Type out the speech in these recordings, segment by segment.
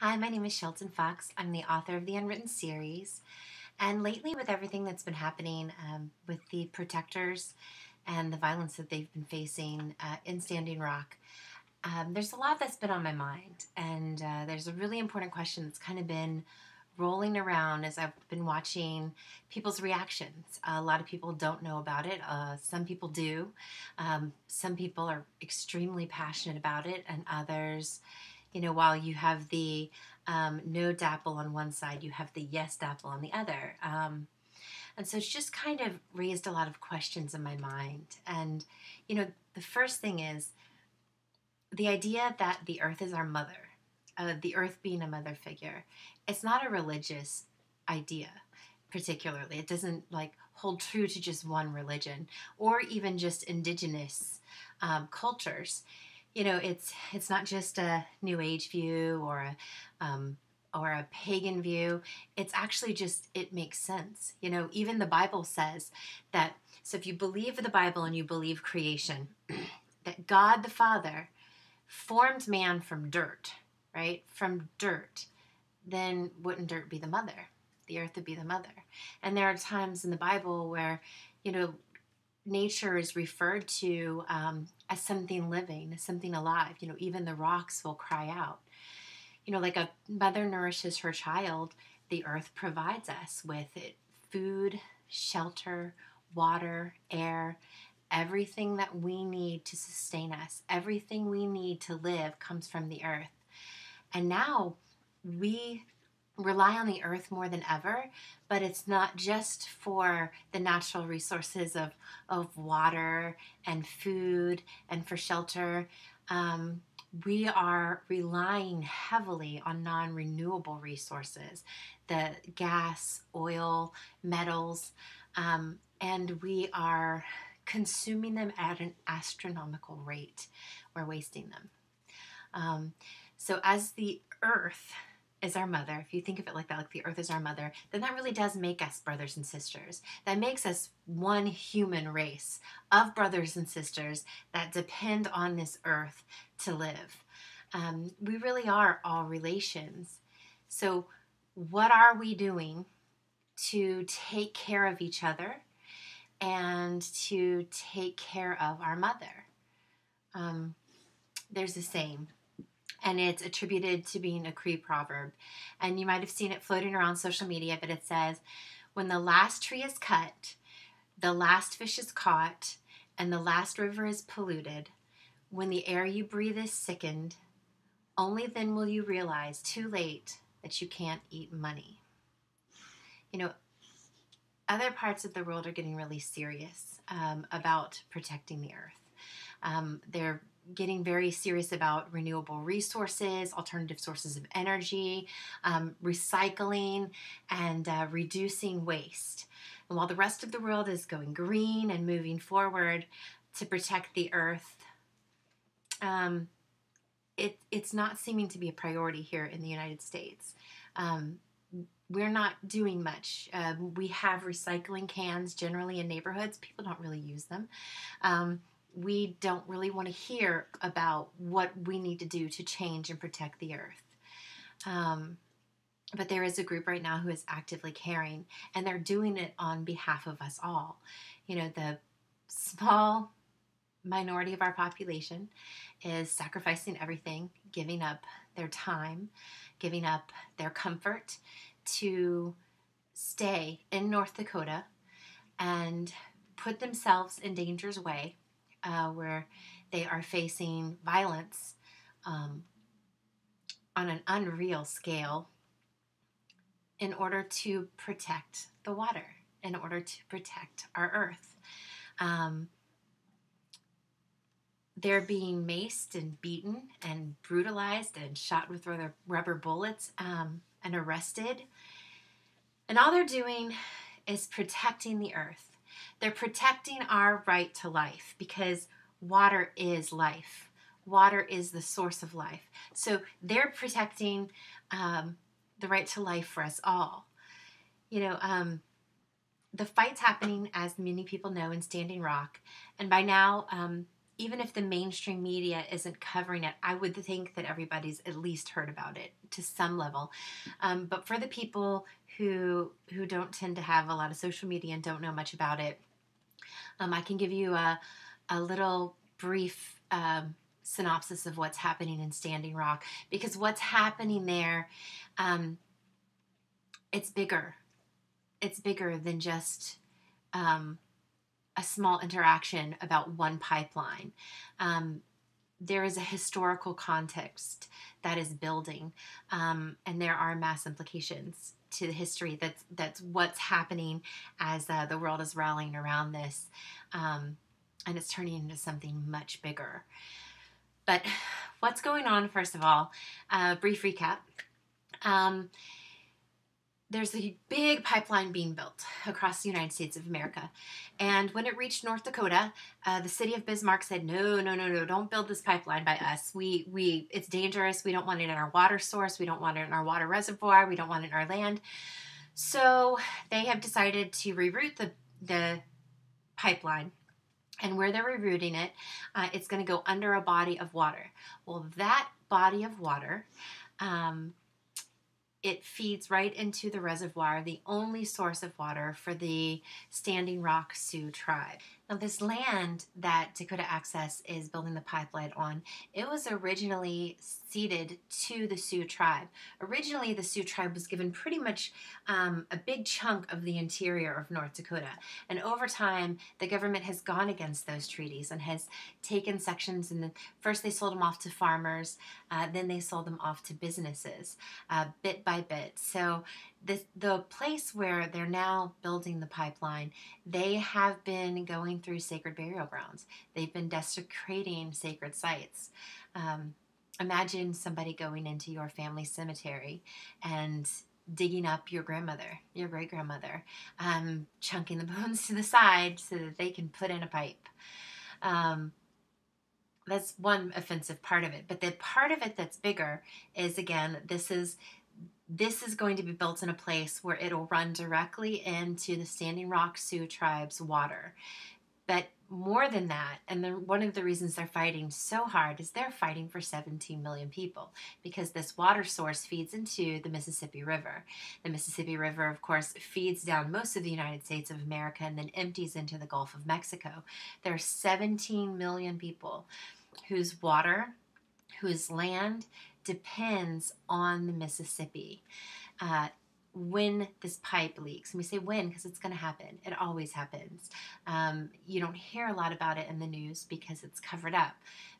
Hi, my name is Shelton Fox. I'm the author of the Unwritten series. And lately, with everything that's been happening with the protectors and the violence that they've been facing in Standing Rock, there's a lot that's been on my mind. And there's a really important question that's kind of been rolling around as I've been watching people's reactions. A lot of people don't know about it. Some people do. Some people are extremely passionate about it, and others, while you have the no dapple on one side, you have the yes dapple on the other. And so it's just kind of raised a lot of questions in my mind. And, the first thing is the idea that the earth is our mother, the earth being a mother figure. It's not a religious idea, particularly. It doesn't hold true to just one religion or even just indigenous cultures. It's not just a New Age view or a pagan view. It's actually just, it makes sense. Even the Bible says that. So if you believe the Bible and you believe creation, that God the Father formed man from dirt, right? From dirt, then wouldn't dirt be the mother? The earth would be the mother. And there are times in the Bible where, nature is referred to as something living, as something alive. Even the rocks will cry out. Like a mother nourishes her child, the earth provides us with it, food, shelter, water, air. Everything that we need to sustain us, everything we need to live comes from the earth. And now we rely on the earth more than ever, but it's not just for the natural resources of water and food and for shelter. We are relying heavily on non-renewable resources, the gas, oil, metals, and we are consuming them at an astronomical rate. We're wasting them. So as the earth is our mother, if you think of it like that, like the earth is our mother, then that really does make us brothers and sisters. That makes us one human race of brothers and sisters that depend on this earth to live. We really are all relations. So what are we doing to take care of each other and to take care of our mother? There's a saying, and it's attributed to being a Cree proverb. And you might have seen it floating around social media, but it says, when the last tree is cut, the last fish is caught, and the last river is polluted, when the air you breathe is sickened, only then will you realize, too late, that you can't eat money. Other parts of the world are getting really serious about protecting the earth. They're getting very serious about renewable resources, alternative sources of energy, recycling, and reducing waste. And while the rest of the world is going green and moving forward to protect the earth, it's not seeming to be a priority here in the United States. We're not doing much. We have recycling cans generally in neighborhoods. People don't really use them. We don't really want to hear about what we need to do to change and protect the earth. But there is a group right now who is actively caring, and they're doing it on behalf of us all. The small minority of our population is sacrificing everything, giving up their time, giving up their comfort to stay in North Dakota and put themselves in danger's way, where they are facing violence on an unreal scale in order to protect the water, in order to protect our earth. They're being maced and beaten and brutalized and shot with rubber bullets and arrested. And all they're doing is protecting the earth. They're protecting our right to life because water is life. Water is the source of life. So they're protecting the right to life for us all. The fight's happening, as many people know, in Standing Rock. And by now, even if the mainstream media isn't covering it, I would think that everybody's at least heard about it to some level. But for the people who don't tend to have a lot of social media and don't know much about it, I can give you a little brief synopsis of what's happening in Standing Rock, because what's happening there, it's bigger. It's bigger than just a small interaction about one pipeline. There is a historical context that is building, and there are mass implications to the history. That's what's happening as the world is rallying around this, and it's turning into something much bigger. But what's going on, first of all, brief recap. There's a big pipeline being built across the United States of America. And when it reached North Dakota, the city of Bismarck said, no, don't build this pipeline by us. It's dangerous. We don't want it in our water source. We don't want it in our water reservoir. We don't want it in our land. So they have decided to reroute the pipeline. And where they're rerouting it, it's going to go under a body of water. Well, that body of water, it feeds right into the reservoir, the only source of water for the Standing Rock Sioux tribe. Now, this land that Dakota Access is building the pipeline on, it was originally ceded to the Sioux tribe. Originally, the Sioux tribe was given pretty much a big chunk of the interior of North Dakota. And over time, the government has gone against those treaties and has taken sections, and first they sold them off to farmers, then they sold them off to businesses, bit by bit. So the place where they're now building the pipeline, they have been going through sacred burial grounds. They've been desecrating sacred sites. Imagine somebody going into your family cemetery and digging up your grandmother, your great-grandmother, chunking the bones to the side so that they can put in a pipe. That's one offensive part of it. But the part of it that's bigger is, again, this is going to be built in a place where it'll run directly into the Standing Rock Sioux tribe's water. But more than that, and one of the reasons they're fighting so hard is they're fighting for 17 million people, because this water source feeds into the Mississippi River. The Mississippi River, of course, feeds down most of the United States of America and then empties into the Gulf of Mexico. There are 17 million people whose water, whose land depends on the Mississippi. When this pipe leaks, and we say when because it's going to happen. It always happens. You don't hear a lot about it in the news because it's covered up.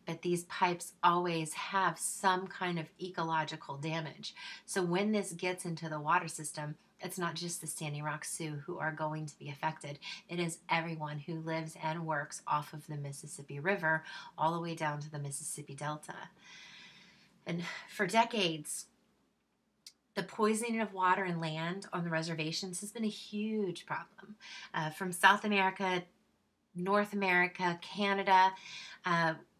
But these pipes always have some kind of ecological damage. So when this gets into the water system, it's not just the Standing Rock Sioux who are going to be affected. It is everyone who lives and works off of the Mississippi River all the way down to the Mississippi Delta. And for decades, the poisoning of water and land on the reservations has been a huge problem. From South America, North America, Canada,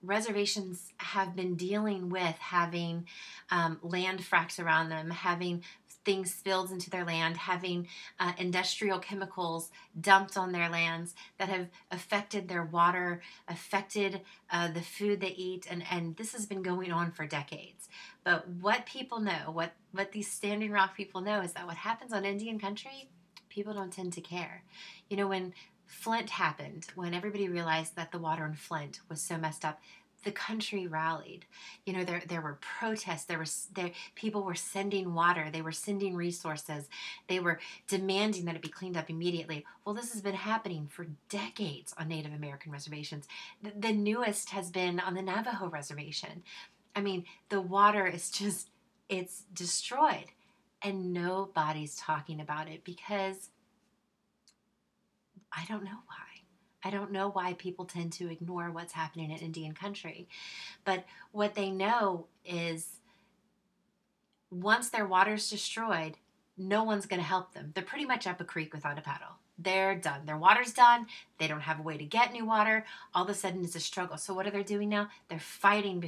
reservations have been dealing with having land fracked around them, having things spilled into their land, having industrial chemicals dumped on their lands that have affected their water, affected the food they eat, and this has been going on for decades. But what people know, what these Standing Rock people know, is that what happens on Indian country, people don't tend to care. You know, when Flint happened, when everybody realized that the water in Flint was so messed up, the country rallied. You know, there were protests. People were sending water. They were sending resources. They were demanding that it be cleaned up immediately. Well, this has been happening for decades on Native American reservations. The newest has been on the Navajo reservation. I mean, the water is just, it's destroyed. And nobody's talking about it because I don't know why. I don't know why people tend to ignore what's happening in Indian country. But what they know is once their water's destroyed, no one's going to help them. They're pretty much up a creek without a paddle. They're done. Their water's done. They don't have a way to get new water. All of a sudden it's a struggle. So what are they doing now? They're fighting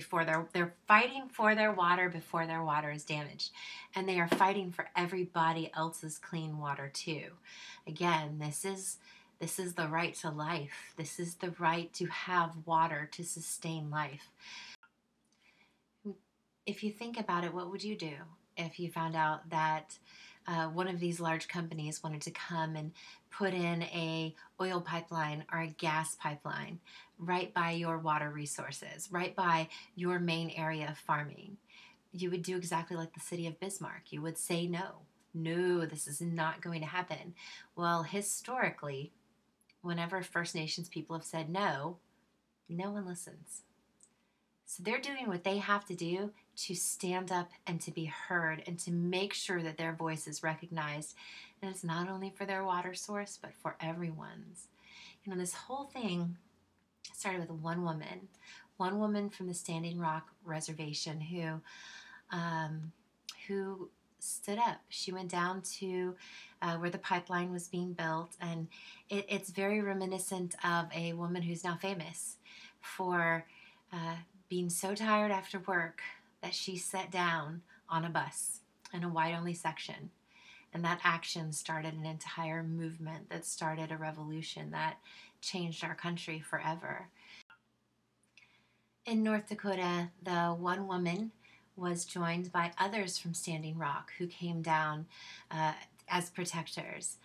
they're fighting for their water before their water is damaged. And they are fighting for everybody else's clean water too. Again, this is This is the right to life. This is the right to have water to sustain life. If you think about it, what would you do if you found out that one of these large companies wanted to come and put in a oil pipeline or a gas pipeline right by your water resources, right by your main area of farming? You would do exactly like the city of Bismarck. You would say no. No, this is not going to happen. Well, historically, whenever First Nations people have said no, no one listens. So they're doing what they have to do to stand up and to be heard and to make sure that their voice is recognized. And it's not only for their water source, but for everyone's. You know, this whole thing started with one woman from the Standing Rock Reservation who stood up. She went down to where the pipeline was being built, and it's very reminiscent of a woman who's now famous for being so tired after work that she sat down on a bus in a white-only section. And that action started an entire movement that started a revolution that changed our country forever. In North Dakota, the one woman was joined by others from Standing Rock who came down as protectors.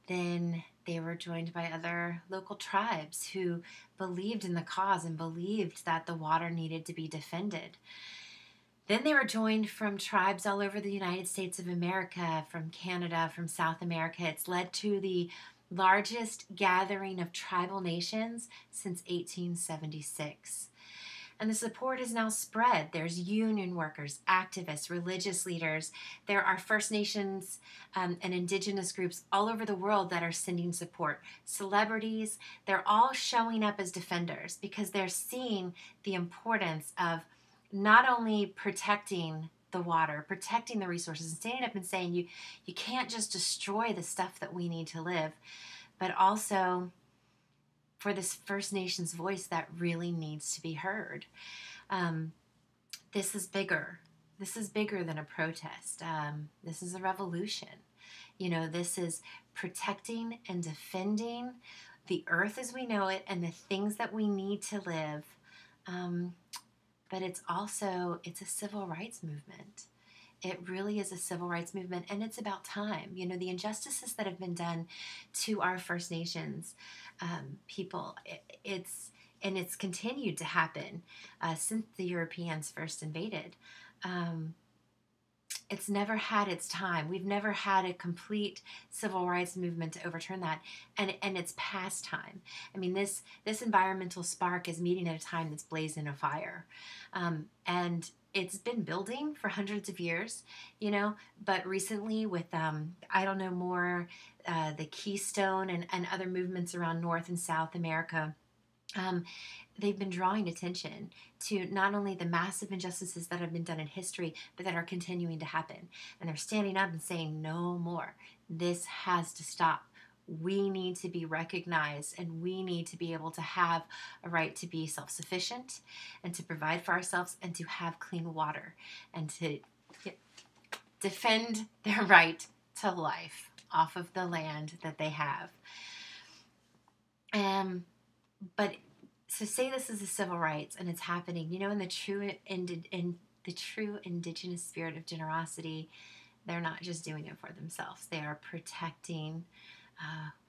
Then they were joined by other local tribes who believed in the cause and believed that the water needed to be defended. Then they were joined from tribes all over the United States of America, from Canada, from South America. It's led to the largest gathering of tribal nations since 1876. And the support is now spread. There's union workers, activists, religious leaders. There are First Nations and indigenous groups all over the world that are sending support. Celebrities, they're all showing up as defenders because they're seeing the importance of not only protecting the water, protecting the resources, and standing up and saying you can't just destroy the stuff that we need to live, but also for this First Nations voice that really needs to be heard. This is bigger. This is bigger than a protest. This is a revolution. You know, this is protecting and defending the earth as we know it and the things that we need to live. But it's a civil rights movement. It really is a civil rights movement, and it's about time. You know, the injustices that have been done to our First Nations people, it's continued to happen since the Europeans first invaded. It's never had its time. We've never had a complete civil rights movement to overturn that, and it's past time. I mean, this environmental spark is meeting at a time that's blazing a fire, and it's been building for hundreds of years, you know, but recently with, I don't know, more the Keystone and other movements around North and South America, they've been drawing attention to not only the massive injustices that have been done in history, but that are continuing to happen. And they're standing up and saying, no more. This has to stop. We need to be recognized, and we need to be able to have a right to be self-sufficient and to provide for ourselves and to have clean water and to defend their right to life off of the land that they have. But so say this is a civil rights and it's happening, you know, in the true indigenous spirit of generosity, they're not just doing it for themselves. They are protecting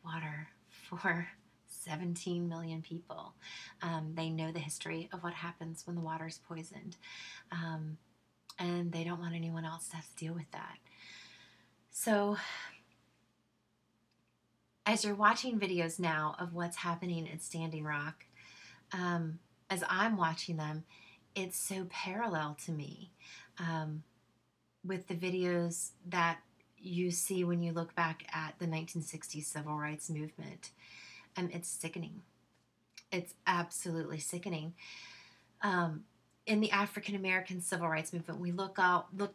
water for 17 million people. They know the history of what happens when the water is poisoned. And they don't want anyone else to have to deal with that. So as you're watching videos now of what's happening at Standing Rock, as I'm watching them, it's so parallel to me with the videos that you see when you look back at the 1960s civil rights movement. It's sickening. It's absolutely sickening. In the African American civil rights movement, we look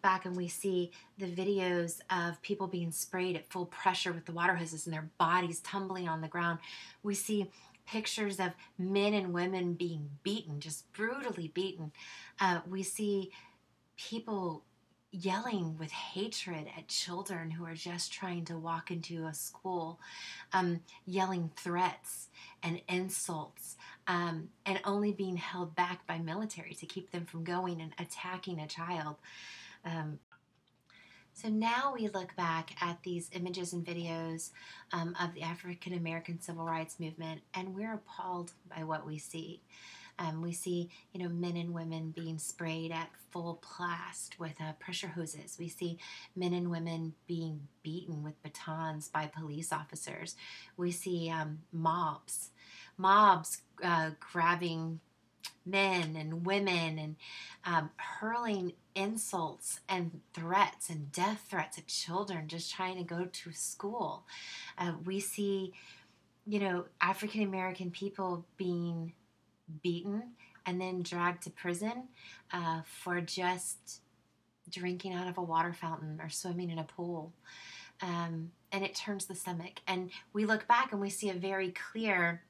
back and we see the videos of people being sprayed at full pressure with the water hoses and their bodies tumbling on the ground. We see pictures of men and women being beaten, just brutally beaten. We see people, yelling with hatred at children who are just trying to walk into a school, yelling threats and insults, and only being held back by military to keep them from going and attacking a child. So now we look back at these images and videos of the African American Civil Rights Movement, and we're appalled by what we see. We see, men and women being sprayed at full blast with pressure hoses. We see men and women being beaten with batons by police officers. We see mobs grabbing men and women and hurling insults and threats and death threats at children just trying to go to school. We see, African American people being beaten and then dragged to prison for just drinking out of a water fountain or swimming in a pool. And it turns the stomach. And we look back and we see a very clear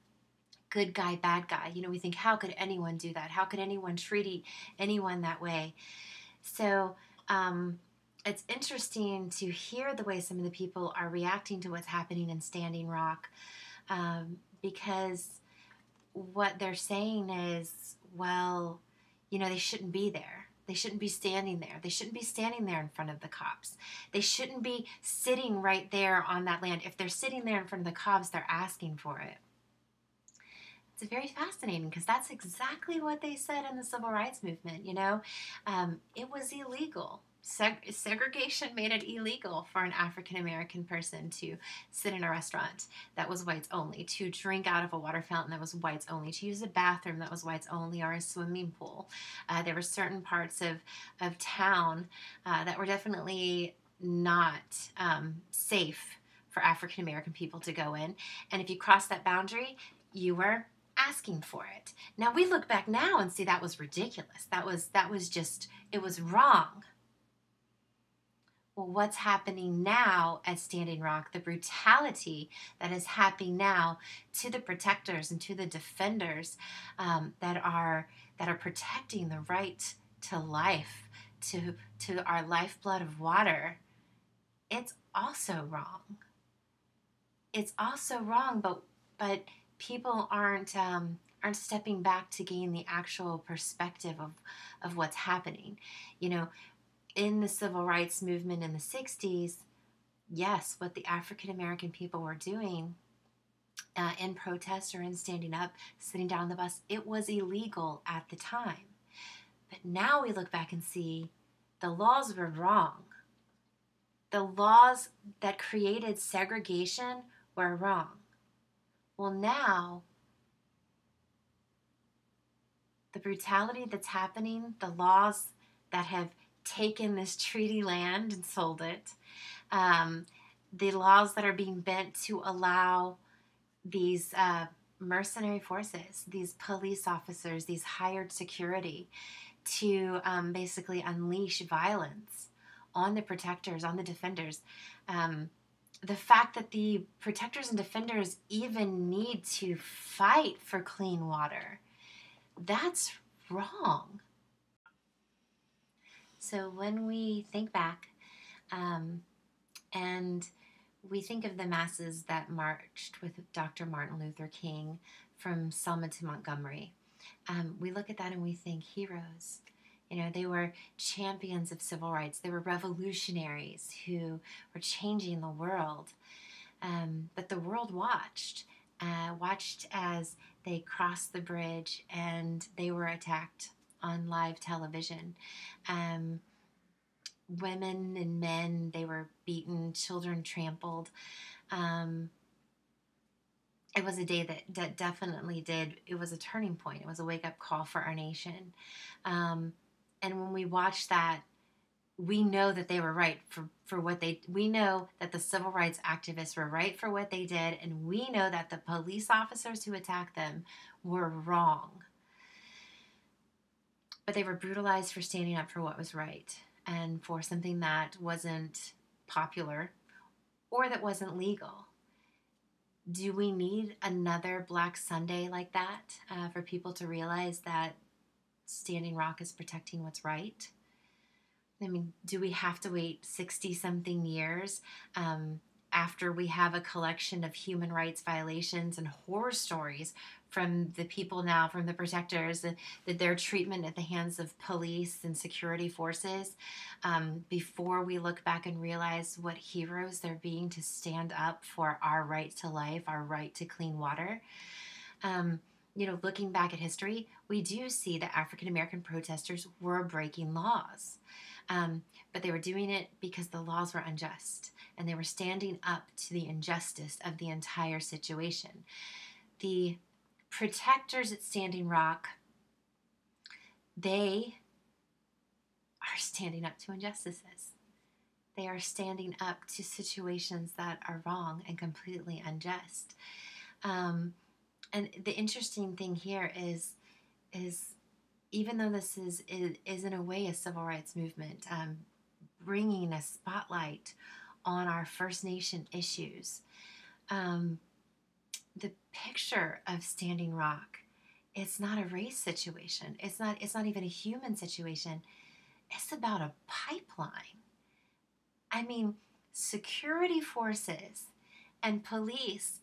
good guy, bad guy. We think, how could anyone do that? How could anyone treat anyone that way? So it's interesting to hear the way some of the people are reacting to what's happening in Standing Rock, because what they're saying is, well, they shouldn't be there. They shouldn't be standing there. They shouldn't be standing there in front of the cops. They shouldn't be sitting right there on that land. If they're sitting there in front of the cops, they're asking for it. It's very fascinating because that's exactly what they said in the Civil Rights Movement. It was illegal. Segregation made it illegal for an African American person to sit in a restaurant that was whites only, to drink out of a water fountain that was whites only, to use a bathroom that was whites only, or a swimming pool. There were certain parts of town that were definitely not safe for African American people to go in. And if you crossed that boundary, you were asking for it. Now we look back now and see that was ridiculous. That was just, it was wrong. Well, what's happening now at Standing Rock, the brutality that is happening now to the protectors and to the defenders that are protecting the right to life, to our lifeblood of water, it's also wrong. It's also wrong, but people aren't stepping back to gain the actual perspective of what's happening. In the civil rights movement in the 60s, yes, what the African American people were doing in protest or in standing up, sitting down on the bus, it was illegal at the time. But now we look back and see the laws were wrong. The laws that created segregation were wrong. Well, now, the brutality that's happening, the laws that have taken this treaty land and sold it, the laws that are being bent to allow these mercenary forces, these police officers, these hired security to basically unleash violence on the protectors, on the defenders. The fact that the protectors and defenders even need to fight for clean water, that's wrong. So when we think back and we think of the masses that marched with Dr. Martin Luther King from Selma to Montgomery, we look at that and we think heroes. They were champions of civil rights. They were revolutionaries who were changing the world. But the world watched as they crossed the bridge and they were attacked on live television. Women and men, they were beaten, children trampled. It was a day that definitely it was a turning point. It was a wake-up call for our nation. And when we watch that, we know that they were right for what we know that the civil rights activists were right for what they did, and we know that the police officers who attacked them were wrong. But they were brutalized for standing up for what was right and for something that wasn't popular or that wasn't legal. Do we need another Black Sunday like that for people to realize that Standing Rock is protecting what's right? I mean, do we have to wait 60 something years after we have a collection of human rights violations and horror stories from the people now, from the protectors, that their treatment at the hands of police and security forces, before we look back and realize what heroes they're being to stand up for our right to life, our right to clean water? Um, Looking back at history, we do see that African American protesters were breaking laws. But they were doing it because the laws were unjust, and they were standing up to the injustice of the entire situation. The protectors at Standing Rock, they are standing up to injustices. They are standing up to situations that are wrong and completely unjust. And the interesting thing here is even though this is in a way a civil rights movement, bringing a spotlight on our First Nation issues, the picture of Standing Rock, it's not a race situation. It's not even a human situation. It's about a pipeline. I mean, security forces and police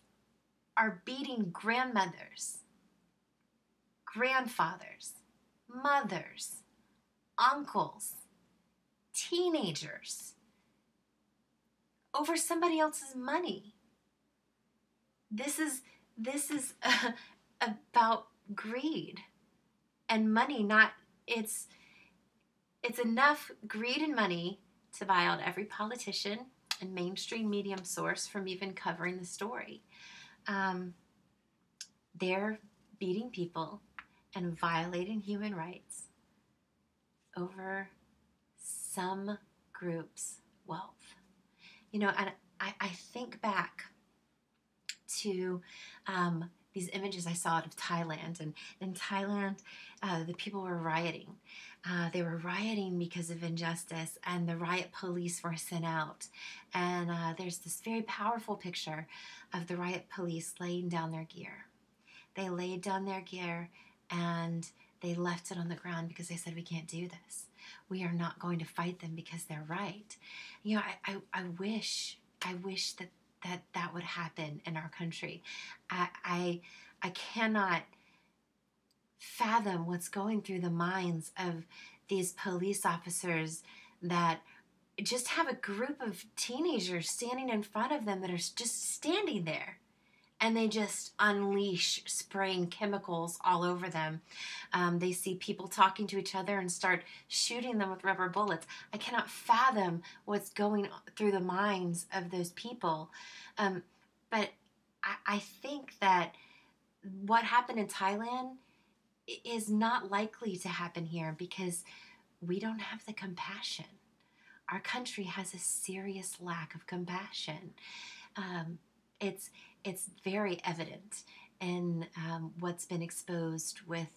are beating grandmothers, grandfathers, mothers, uncles, teenagers over somebody else's money. This is about greed and money. Not it's enough greed and money to buy out every politician and mainstream medium source from even covering the story. They're beating people and violating human rights over some group's wealth. And I think back to these images I saw out of Thailand. And in Thailand, the people were rioting. They were rioting because of injustice, and the riot police were sent out. And there's this very powerful picture of the riot police laying down their gear. They laid down their gear and they left it on the ground because they said, we can't do this. We are not going to fight them because they're right. I wish that would happen in our country. I cannot fathom what's going through the minds of these police officers that just have a group of teenagers standing in front of them that are just standing there, and they just unleash spraying chemicals all over them. They see people talking to each other and start shooting them with rubber bullets. I cannot fathom what's going through the minds of those people. But I think that what happened in Thailand is not likely to happen here because we don't have the compassion. Our country has a serious lack of compassion. It's very evident in what's been exposed with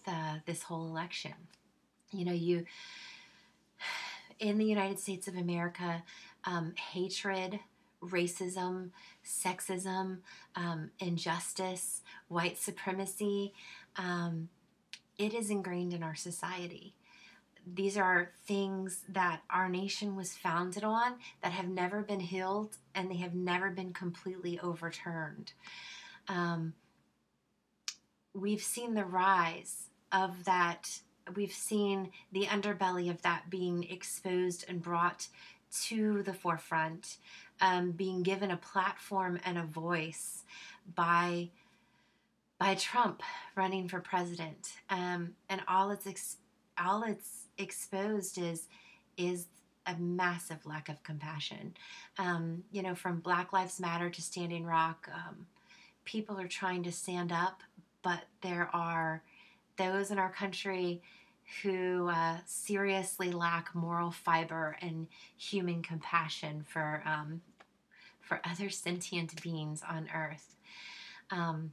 this whole election. In the United States of America, hatred, racism, sexism, injustice, white supremacy, it is ingrained in our society. These are things that our nation was founded on that have never been healed, and they have never been completely overturned. We've seen the rise of that. We've seen the underbelly of that being exposed and brought to the forefront, being given a platform and a voice by Trump running for president. And all it's exposed is a massive lack of compassion. From Black Lives Matter to Standing Rock, people are trying to stand up, but there are those in our country who seriously lack moral fiber and human compassion for other sentient beings on Earth. And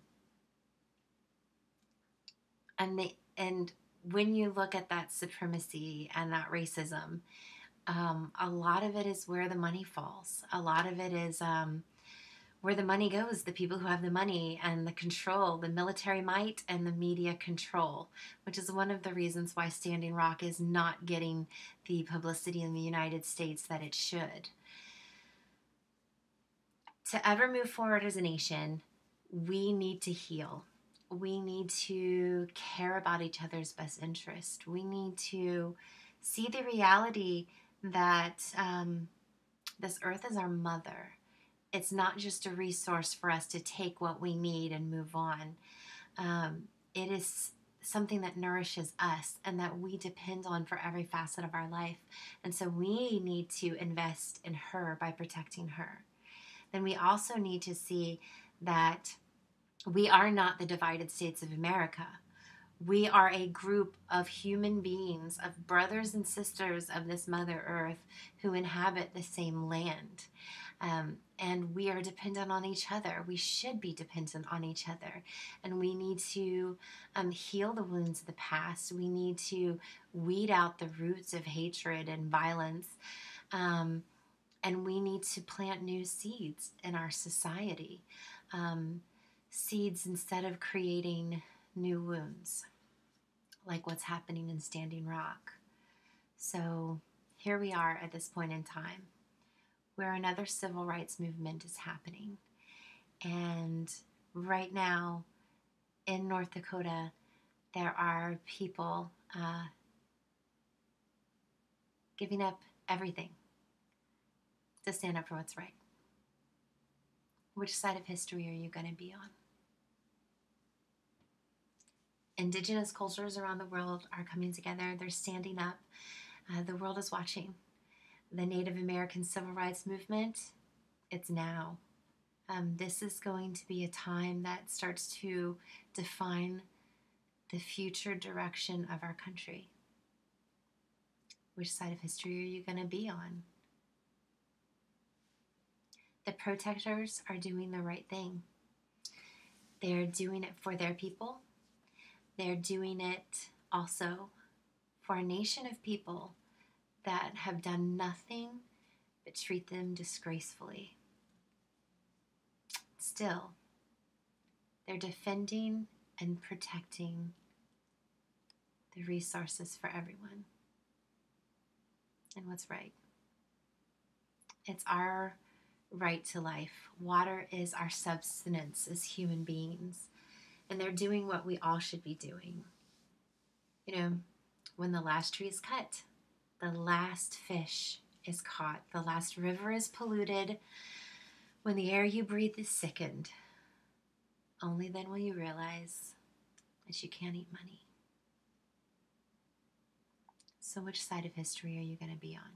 when you look at that supremacy and that racism, a lot of it is where the money falls. A lot of it is where the money goes, the people who have the money and the control, the military might and the media control, which is one of the reasons why Standing Rock is not getting the publicity in the United States that it should. To ever move forward as a nation, we need to heal. We need to care about each other's best interest. We need to see the reality that this earth is our mother. It's not just a resource for us to take what we need and move on. It is something that nourishes us and that we depend on for every facet of our life. And so we need to invest in her by protecting her. Then we also need to see that we are not the divided states of America. We are a group of human beings, of brothers and sisters of this Mother Earth who inhabit the same land. And we are dependent on each other. We should be dependent on each other. And we need to heal the wounds of the past. We need to weed out the roots of hatred and violence. And we need to plant new seeds in our society. Seeds instead of creating new wounds, like what's happening in Standing Rock. So here we are at this point in time where another civil rights movement is happening. And right now in North Dakota, there are people giving up everything to stand up for what's right. Which side of history are you going to be on? Indigenous cultures around the world are coming together. They're standing up. The world is watching. The Native American Civil Rights Movement, it's now. This is going to be a time that starts to define the future direction of our country. Which side of history are you going to be on? The protectors are doing the right thing. They're doing it for their people. They're doing it also for a nation of people that have done nothing but treat them disgracefully. Still, they're defending and protecting the resources for everyone. And what's right? It's our right to life. Water is our subsistence as human beings. And they're doing what we all should be doing. You know, when the last tree is cut, the last fish is caught, the last river is polluted, when the air you breathe is sickened, only then will you realize that you can't eat money. So which side of history are you going to be on?